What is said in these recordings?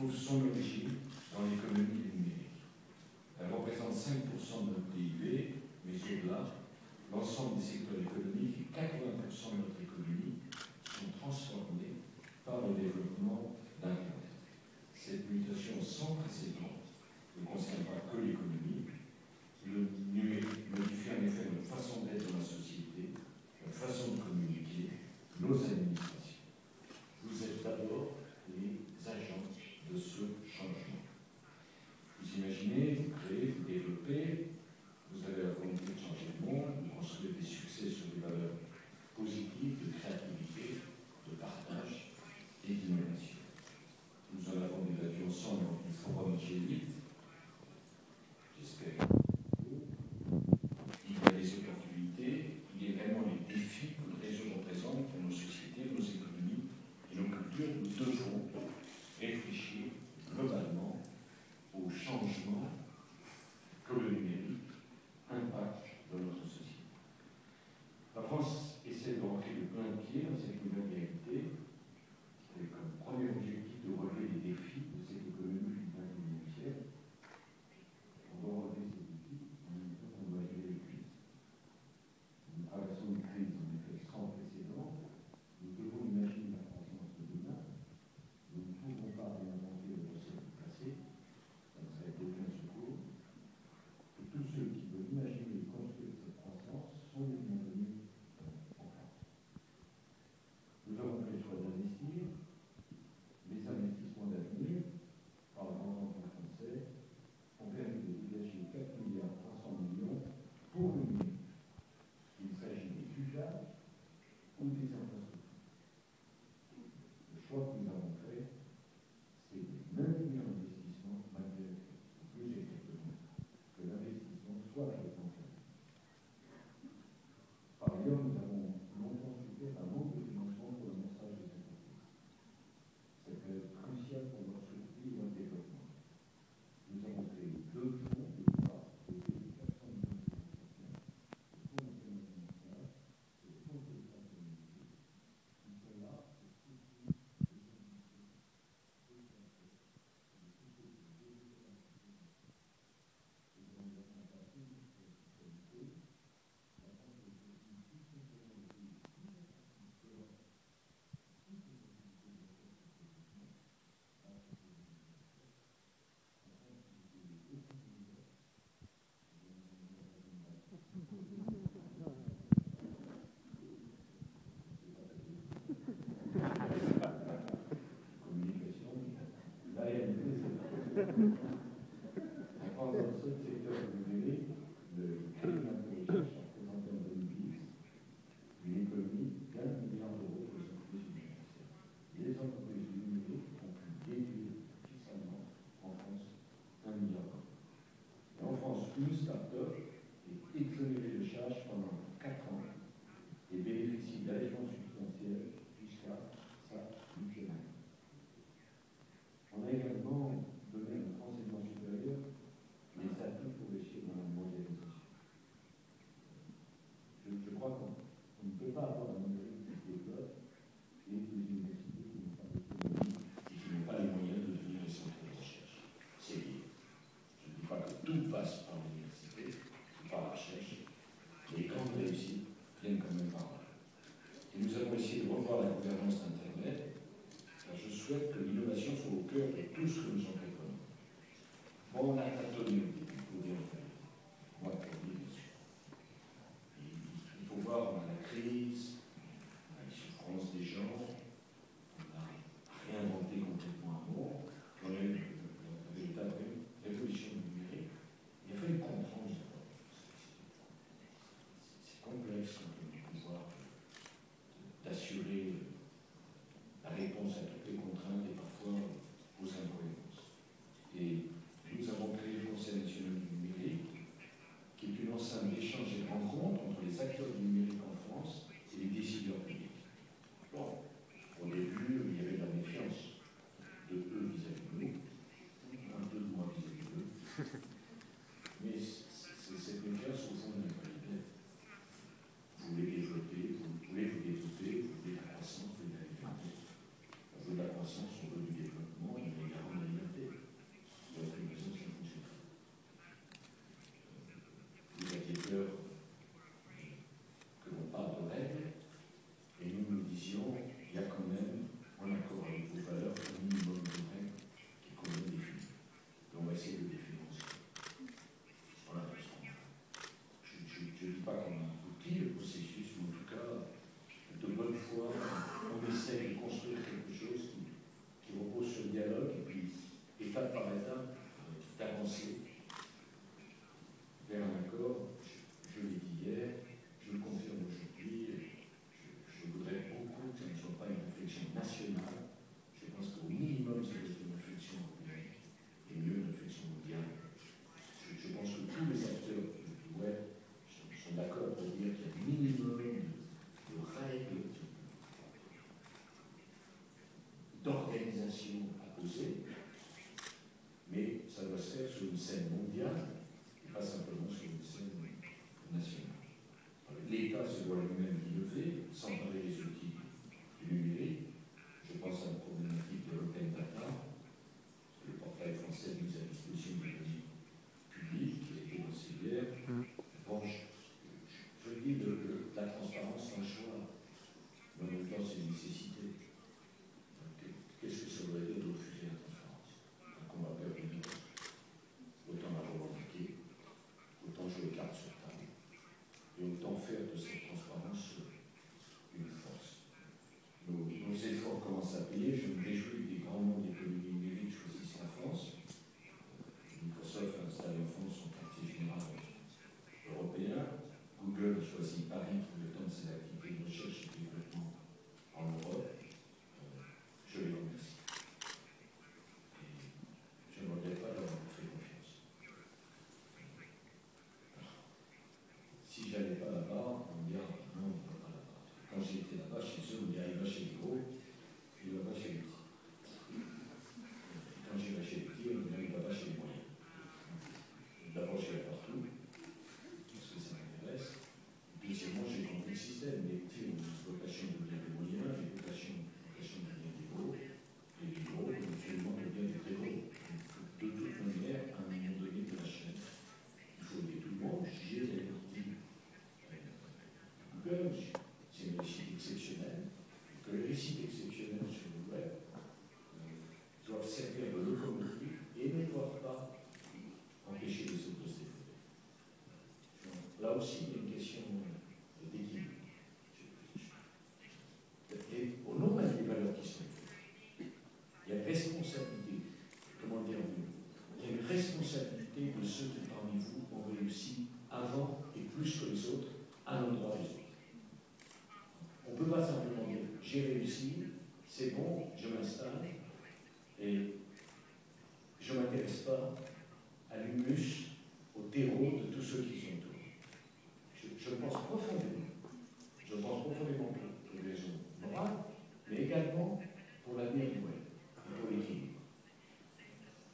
trouve son origine dans l'économie du numérique. Elle représente 5% de notre PIB, mais au-delà, l'ensemble des secteurs économiques et 80% de notre économie sont transformés par le développement d'Internet. Cette mutation sans précédent ne concerne pas que l'économie. Le numérique modifie en effet notre façon d'être dans la société, notre façon de communiquer, nos administrations. Vous êtes d'abord les agents de ce changement. Vous imaginez, vous créez, vous développez, vous avez la volonté de changer le monde, vous construisez des succès sur des valeurs positives de créativité, de partage et d'innovation. Nous en avons débattu ensemble du forum G8. J'espère. Il y a des opportunités, il y a également les défis que le réseau représente pour nos sociétés, nos économies et nos cultures. Nous devons réfléchir globalement au changement que le numérique impacte dans notre société. La France essaie de rentrer de plein pied dans cette nouvelle réalité, avec comme premier objectif de relever les défis de cette économie du XXIe siècle. On doit relever ces défis, en même temps qu'on doit gérer les crises. Nous traversons une crise en effet sans précédent. Nous devons imaginer la croissance de demain. Nous ne pouvons pas réinventer le recette du passé. Ça ne serait d'aucun secours. Et tous ceux qui veulent imaginer et construire cette croissance sont les bienvenus en France. Nous avons fait le choix d'investir. Les investissements d'avenir, par le Grand Emprunt français, ont permis de dégager 4,3 milliards pour le numérique. Il s'agit des usages ou des infrastructures. Le choix que nous avons fait, c'est de maintenir l'investissement malgré le fait, plus exactement, que l'investissement soit fait en place. Par ailleurs, nous avons longtemps souffert d'un manque de financement pour l'amorçage des entreprises. C'est crucial pour leur survie et leur développement. Nous avons créé 2 fonds de départ dotés de 400 millions d'euros chacun, le Fonds national financier et le Fonds de l'État communauté, qui sont là pour soutenir les industries, les chercheurs et les sociétés de développement. Nous avons également passé une spécialité. La France est aujourd'hui plus simplement le pays le plus attractif d'Europe pour toutes les activités de recherche et développement. Grâce au projet universel, la France est le pays le plus ouvert. Nous avons eu l'occasion de communication, la réalité, c'est la France dans ce secteur du numérique, le crédit d'impôt recherche a représenté en 2010 une économie d'1 milliard d'euros pour les entreprises universelles. Les entreprises du numérique ont pu déduire fiscalement en France 1 milliard d'euros. Et en France, une start-up est exonérée de charges pendant 4 ans et bénéficie d'allégements substantiels jusqu'à sa mutuelle. On a également donné à notre enseignement supérieur les atouts pour réussir dans la mondialisation. Je crois qu'on ne peut pas avoir un numérique qui se développe et des universités qui n'ont pas d'autonomie et qui n'ont pas les moyens de devenir des centres de recherche. C'est lié. Je ne dis pas que tout passe par l'université, par la recherche, mais quand on réussit, viennent quand même par là. Et nous avons essayé de revoir la gouvernance d'Internet, car je souhaite que l'innovation soit au cœur de tout ce que nous entreprenons. Bon, on a tâtonné au début, pour dire le fait. Moi, pour dire, bien sûr. Il faut voir, on a la crise, on a les souffrances des gens, on a réinventé complètement un monde, on a eu la véritable révolution numérique. Il a fallu comprendre ça. C'est complexe de pouvoir d'assurer la réponse à toutes les contraintes et parfois aux incohérences. européen et pas simplement sur une scène nationale. L'État se doit lui-même d'innover, s'emparer des outils du numérique. Je pense à la problématique de l'open data. Le portail français mise à disposition des données publiques qui a été lancé hier. Bon, je dis la transparence, c'est un choix, mais en même temps, c'est une nécessité. Qu'est-ce que ça voudrait dire de refuser la transparence? Donc on va perdre une heure. Autant la revendiquer, autant jouer les cartes sur table, et autant faire de cette transparence une force. Nos efforts commencent à payer. Je me réjouis des grands noms d'économie numérique choisissent la France. Microsoft a installé en France son quartier général européen. Google choisit Paris pour l'étendre ses activités de recherche et de développement en Europe. Je les remercie. Et je ne regrette pas d'avoir fait confiance. Si je n'allais pas là-bas, on me dirait non, on ne va pas là-bas. Quand j'étais là-bas, chez eux, on me dirait il va chez les gros, il va pas chez les petits. Quand j'irai chez les petits, on me dirait il va pas chez les moyens. D'abord, je vais partout, parce que ça m'intéresse. Deuxièmement, j'ai compris le système. Les petits ont vocation de devenir des moyens, les vocations de devenir des gros, et les gros, absolument de devenir des très gros. De toute manière, à un moment donné de la chaîne, il faut aider tout le monde. J'y ai des petits. Google, c'est une réussite exceptionnelle. Que les réussites exceptionnelles sur le web doivent servir de locomotive et ne doivent pas empêcher les autres de se développer. Là aussi, il y a une question d'équilibre. Au nom même des valeurs qui sont évoquées, il y a une responsabilité, comment dire, il y a une responsabilité de ceux qui parmi vous ont réussi avant et plus que les autres à l'endroit des autres. On ne peut pas simplement dire j'ai réussi, c'est bon, je m'installe et je ne m'intéresse pas à l'humus, au terreau de tous ceux qui sont autour. Je pense profondément pour des raisons morales, mais également pour l'avenir du web et pour l'équilibre.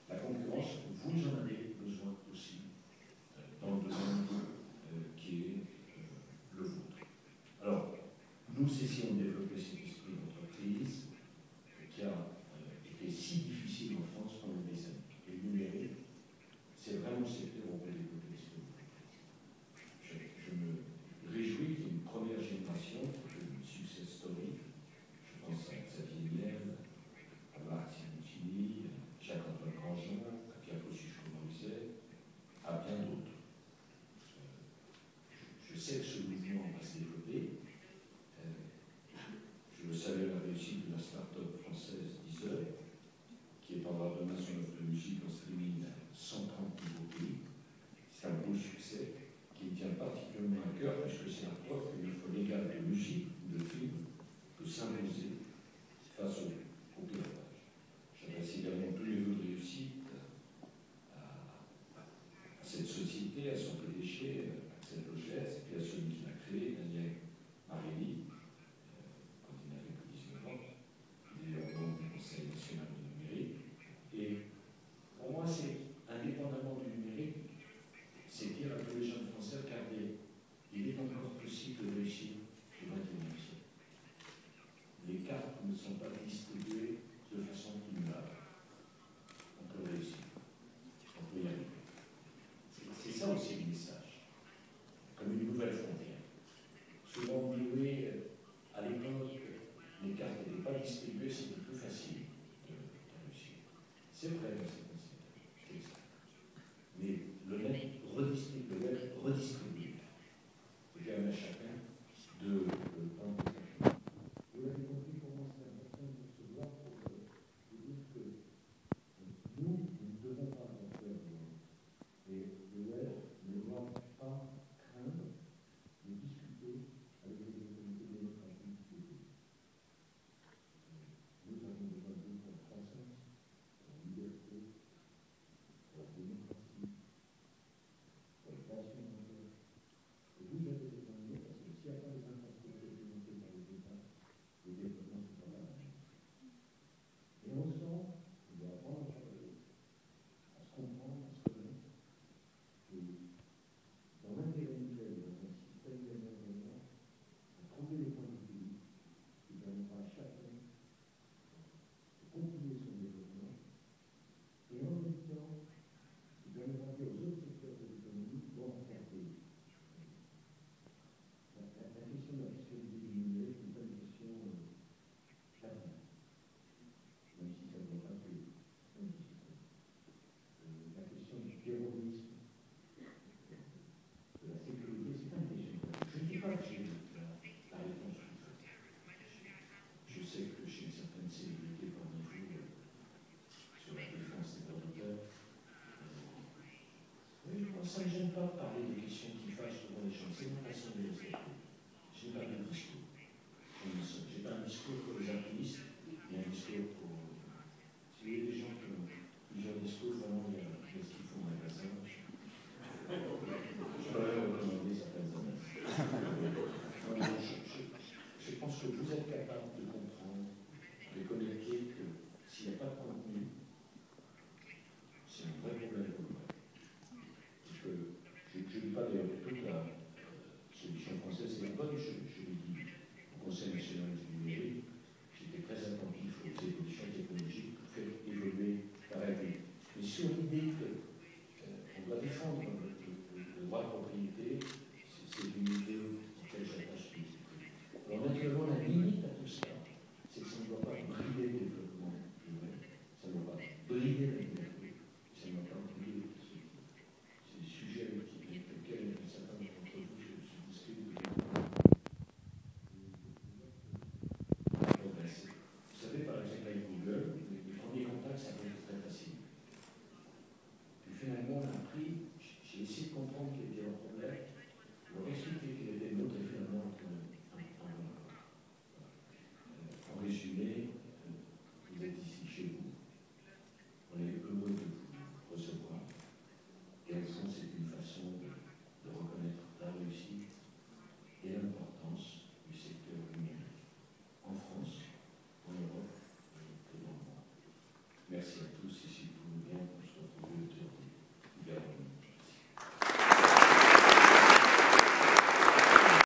La concurrence, vous en avez besoin aussi dans le domaine qui est le vôtre. Alors, nous essayons de développer cet esprit d'entreprise qui a été si difficile en France pendant des années. Et le numérique, c'est vraiment le secteur où on peut développer l'esprit d'entreprise. Je me réjouis qu'il y ait une première génération qui fait une success story. Je pense à Xavier Niel, à Marc Simoncini, Jacques-Antoine Grandjean, à Pierre Kosciusko-Morizet, à bien d'autres. Je sais que ce mouvement va se développer. Je veux saluer la réussite de la start-up française Deezer, qui étendra demain son offre de musique en streaming à 130 nouveaux pays. C'est un beau succès qui me tient particulièrement à cœur, puisque c'est la preuve que l'offre légale de musique ou de film peut s'imposer face au piratage. J'adresse également tous les vœux de réussite à cette société, à son PDG, Axel Logès, et puis à celui qui l'a créé, Daniel Marelli, quand il n'avait que 19 ans. Il est membre du Conseil national du numérique. Et pour moi, c'est indépendamment du numérique, c'est dire à tous les jeunes Français, regardez, il est encore possible de réussir au XXIe siècle. Les cartes ne sont pas distribuées de façon immuable. On peut réussir. On peut y arriver. C'est ça aussi le message. Comme une nouvelle frontière. Souvent on dit oui, à l'époque, les cartes n'étaient pas distribuées, c'était plus facile de réussir. C'est vrai que c'est c'est exact. Mais le net redistribué, c'est quand même à chacun de prendre quelque chose. Vous l'avez compris, pour moi c'est important de se voir pour vous dire que nous ne devons pas avoir peur de l'homme. Et le web ne doit pas craindre de discuter avec les autorités démocratiques du pays. Nous avons besoin de vous pour la croissance, pour la liberté, ça ne me gêne pas de parler des questions qui fâchent devant les gens, c'est une façon de les traiter.